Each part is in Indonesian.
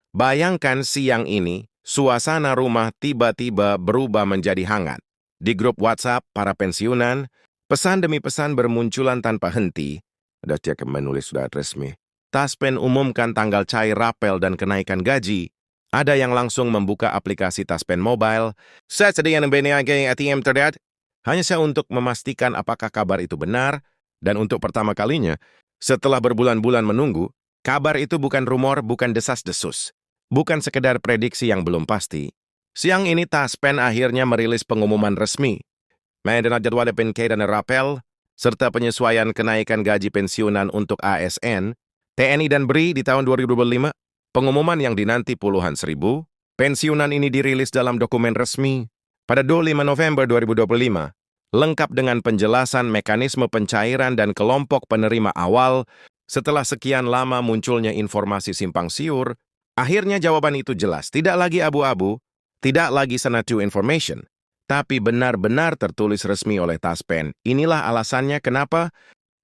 Bayangkan siang ini, suasana rumah tiba-tiba berubah menjadi hangat. Di grup WhatsApp para pensiunan, pesan demi pesan bermunculan tanpa henti. Ada cek menulis surat resmi. Taspen umumkan tanggal cair rapel dan kenaikan gaji. Ada yang langsung membuka aplikasi Taspen Mobile. Saya sedang BNI ATM terlihat. Hanya saya untuk memastikan apakah kabar itu benar. Dan untuk pertama kalinya, setelah berbulan-bulan menunggu, kabar itu bukan rumor, bukan desas-desus. Bukan sekedar prediksi yang belum pasti. Siang ini Taspen akhirnya merilis pengumuman resmi. Mengenai jadwal PNK dan Rapel, serta penyesuaian kenaikan gaji pensiunan untuk ASN, TNI dan BRI di tahun 2025, pengumuman yang dinanti puluhan seribu, pensiunan ini dirilis dalam dokumen resmi pada 25 November 2025, lengkap dengan penjelasan mekanisme pencairan dan kelompok penerima awal. Setelah sekian lama munculnya informasi simpang siur, akhirnya jawaban itu jelas, tidak lagi abu-abu, tidak lagi sanatu information, tapi benar-benar tertulis resmi oleh Taspen. Inilah alasannya kenapa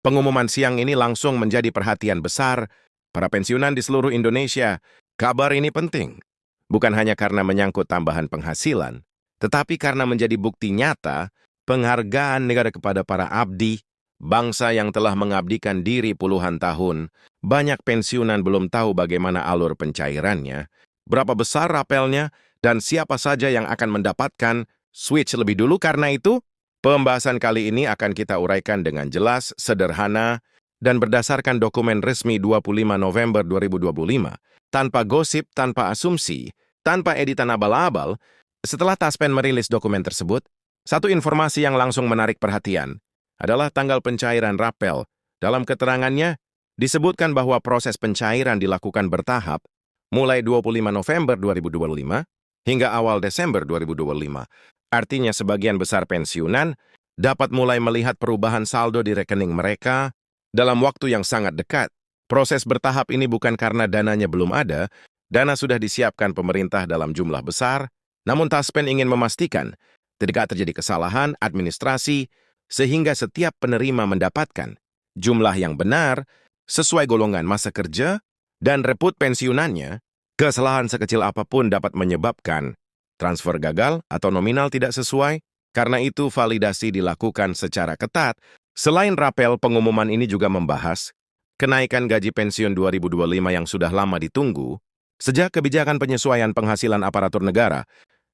pengumuman siang ini langsung menjadi perhatian besar para pensiunan di seluruh Indonesia. Kabar ini penting, bukan hanya karena menyangkut tambahan penghasilan, tetapi karena menjadi bukti nyata penghargaan negara kepada para abdi, bangsa yang telah mengabdikan diri puluhan tahun. Banyak pensiunan belum tahu bagaimana alur pencairannya, berapa besar rapelnya, dan siapa saja yang akan mendapatkan switch lebih dulu. Karena itu, pembahasan kali ini akan kita uraikan dengan jelas, sederhana, dan berdasarkan dokumen resmi 25 November 2025, tanpa gosip, tanpa asumsi, tanpa editan abal-abal. Setelah Taspen merilis dokumen tersebut, satu informasi yang langsung menarik perhatian adalah tanggal pencairan rapel. Dalam keterangannya, disebutkan bahwa proses pencairan dilakukan bertahap mulai 25 November 2025 hingga awal Desember 2025. Artinya sebagian besar pensiunan dapat mulai melihat perubahan saldo di rekening mereka dalam waktu yang sangat dekat. Proses bertahap ini bukan karena dananya belum ada, dana sudah disiapkan pemerintah dalam jumlah besar, namun Taspen ingin memastikan tidak terjadi kesalahan administrasi sehingga setiap penerima mendapatkan jumlah yang benar sesuai golongan masa kerja dan reput pensiunannya. Kesalahan sekecil apapun dapat menyebabkan transfer gagal atau nominal tidak sesuai. Karena itu validasi dilakukan secara ketat. Selain rapel, pengumuman ini juga membahas kenaikan gaji pensiun 2025 yang sudah lama ditunggu. Sejak kebijakan penyesuaian penghasilan aparatur negara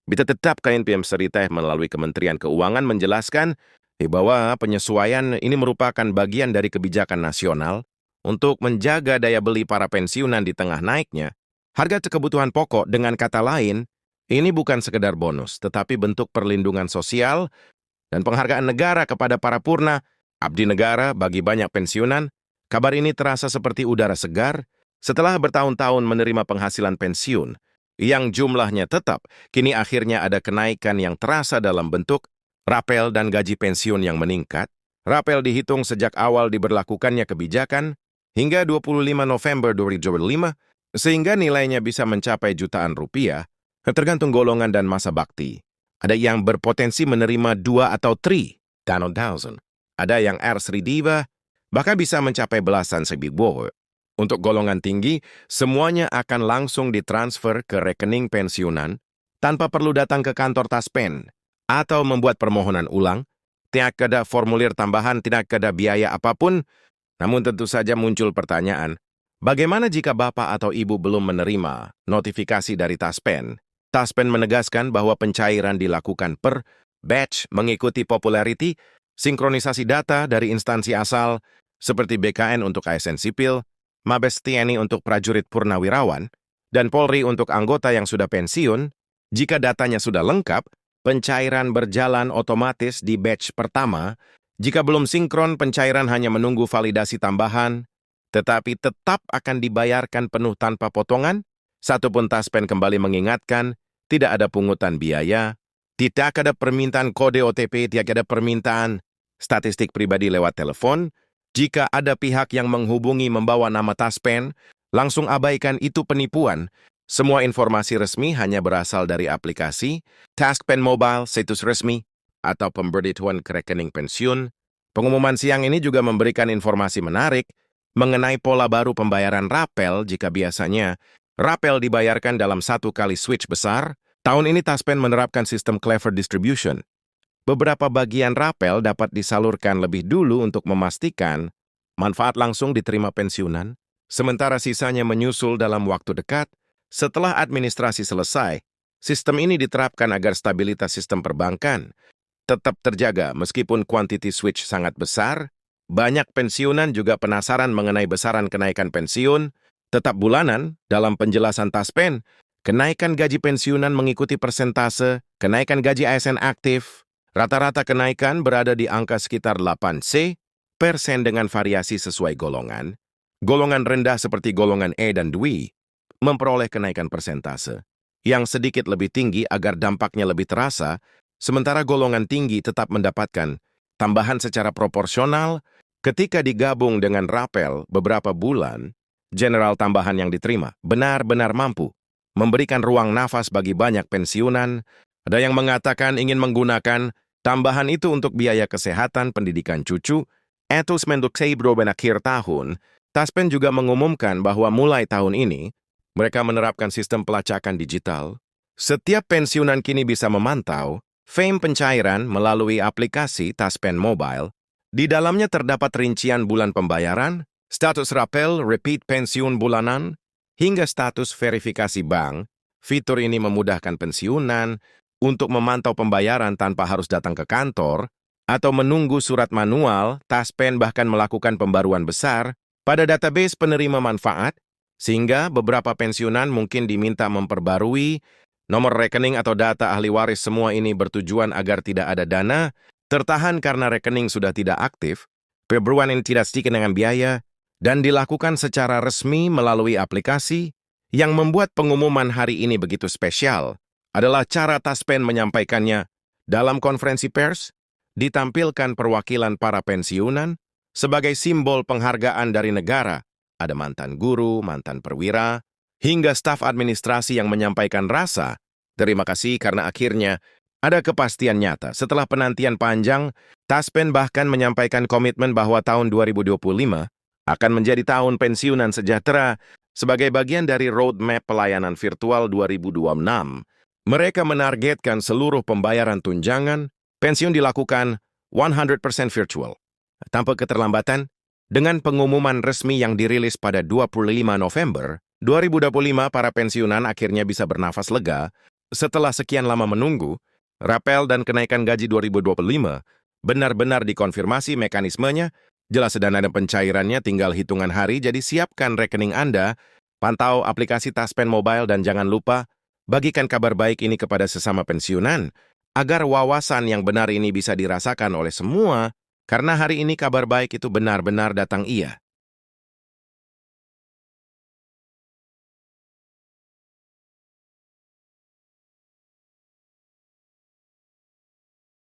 ditetapkan PM Serita melalui Kementerian Keuangan menjelaskan bahwa penyesuaian ini merupakan bagian dari kebijakan nasional untuk menjaga daya beli para pensiunan di tengah naiknya harga kebutuhan pokok. Dengan kata lain, ini bukan sekedar bonus, tetapi bentuk perlindungan sosial dan penghargaan negara kepada para purna abdi negara. Bagi banyak pensiunan, kabar ini terasa seperti udara segar setelah bertahun-tahun menerima penghasilan pensiun yang jumlahnya tetap. Kini akhirnya ada kenaikan yang terasa dalam bentuk rapel dan gaji pensiun yang meningkat. Rapel dihitung sejak awal diberlakukannya kebijakan hingga 25 November 2025, sehingga nilainya bisa mencapai jutaan rupiah, tergantung golongan dan masa bakti. Ada yang berpotensi menerima 2 atau 3,000. Ada yang R-Sridiva, bahkan bisa mencapai belasan ribu. Untuk golongan tinggi, semuanya akan langsung ditransfer ke rekening pensiunan tanpa perlu datang ke kantor Taspen atau membuat permohonan ulang. Tidak ada formulir tambahan, tidak ada biaya apapun. Namun tentu saja muncul pertanyaan, bagaimana jika Bapak atau Ibu belum menerima notifikasi dari Taspen? Taspen menegaskan bahwa pencairan dilakukan per batch mengikuti popularity, sinkronisasi data dari instansi asal seperti BKN untuk ASN sipil, Mabes TNI untuk prajurit purnawirawan, dan Polri untuk anggota yang sudah pensiun. Jika datanya sudah lengkap, pencairan berjalan otomatis di batch pertama. Jika belum sinkron, pencairan hanya menunggu validasi tambahan, tetapi tetap akan dibayarkan penuh tanpa potongan. Satupun Taspen kembali mengingatkan, tidak ada pungutan biaya, tidak ada permintaan kode OTP, tidak ada permintaan statistik pribadi lewat telepon. Jika ada pihak yang menghubungi membawa nama Taspen, langsung abaikan, itu penipuan. Semua informasi resmi hanya berasal dari aplikasi Taspen Mobile, situs resmi, atau pemberitahuan ke rekening pensiun. Pengumuman siang ini juga memberikan informasi menarik mengenai pola baru pembayaran rapel. Jika biasanya Rapel dibayarkan dalam satu kali switch besar. Tahun ini Taspen menerapkan sistem Clever Distribution. Beberapa bagian rapel dapat disalurkan lebih dulu untuk memastikan manfaat langsung diterima pensiunan, sementara sisanya menyusul dalam waktu dekat. Setelah administrasi selesai, sistem ini diterapkan agar stabilitas sistem perbankan tetap terjaga meskipun quantity switch sangat besar. Banyak pensiunan juga penasaran mengenai besaran kenaikan pensiun. Tetap bulanan, dalam penjelasan Taspen, kenaikan gaji pensiunan mengikuti persentase, kenaikan gaji ASN aktif. Rata-rata kenaikan berada di angka sekitar 8% dengan variasi sesuai golongan. Golongan rendah seperti golongan E dan DWI memperoleh kenaikan persentase yang sedikit lebih tinggi agar dampaknya lebih terasa, sementara golongan tinggi tetap mendapatkan tambahan secara proporsional. Ketika digabung dengan rapel beberapa bulan, general tambahan yang diterima benar-benar mampu memberikan ruang nafas bagi banyak pensiunan. Ada yang mengatakan ingin menggunakan tambahan itu untuk biaya kesehatan pendidikan cucu. Etus menduk Seibroben akhir tahun, Taspen juga mengumumkan bahwa mulai tahun ini, mereka menerapkan sistem pelacakan digital. Setiap pensiunan kini bisa memantau fame pencairan melalui aplikasi Taspen Mobile. Di dalamnya terdapat rincian bulan pembayaran, status rapel, repeat pensiun bulanan, hingga status verifikasi bank. Fitur ini memudahkan pensiunan untuk memantau pembayaran tanpa harus datang ke kantor atau menunggu surat manual. Taspen bahkan melakukan pembaruan besar pada database penerima manfaat, sehingga beberapa pensiunan mungkin diminta memperbarui nomor rekening atau data ahli waris. Semua ini bertujuan agar tidak ada dana tertahan karena rekening sudah tidak aktif. Pembaruan ini tidak sedikit dengan biaya dan dilakukan secara resmi melalui aplikasi. Yang membuat pengumuman hari ini begitu spesial adalah cara Taspen menyampaikannya. Dalam konferensi pers, ditampilkan perwakilan para pensiunan sebagai simbol penghargaan dari negara. Ada mantan guru, mantan perwira, hingga staf administrasi yang menyampaikan rasa terima kasih karena akhirnya ada kepastian nyata. Setelah penantian panjang, Taspen bahkan menyampaikan komitmen bahwa tahun 2025 akan menjadi tahun pensiunan sejahtera sebagai bagian dari roadmap pelayanan virtual 2026. Mereka menargetkan seluruh pembayaran tunjangan pensiun dilakukan 100% virtual, tanpa keterlambatan. Dengan pengumuman resmi yang dirilis pada 25 November 2025, para pensiunan akhirnya bisa bernafas lega setelah sekian lama menunggu. Rapel dan kenaikan gaji 2025 benar-benar dikonfirmasi mekanismenya. Jelas dana dan pencairannya tinggal hitungan hari, jadi siapkan rekening Anda, pantau aplikasi Taspen Mobile, dan jangan lupa bagikan kabar baik ini kepada sesama pensiunan, agar wawasan yang benar ini bisa dirasakan oleh semua, karena hari ini kabar baik itu benar-benar datang. Iya.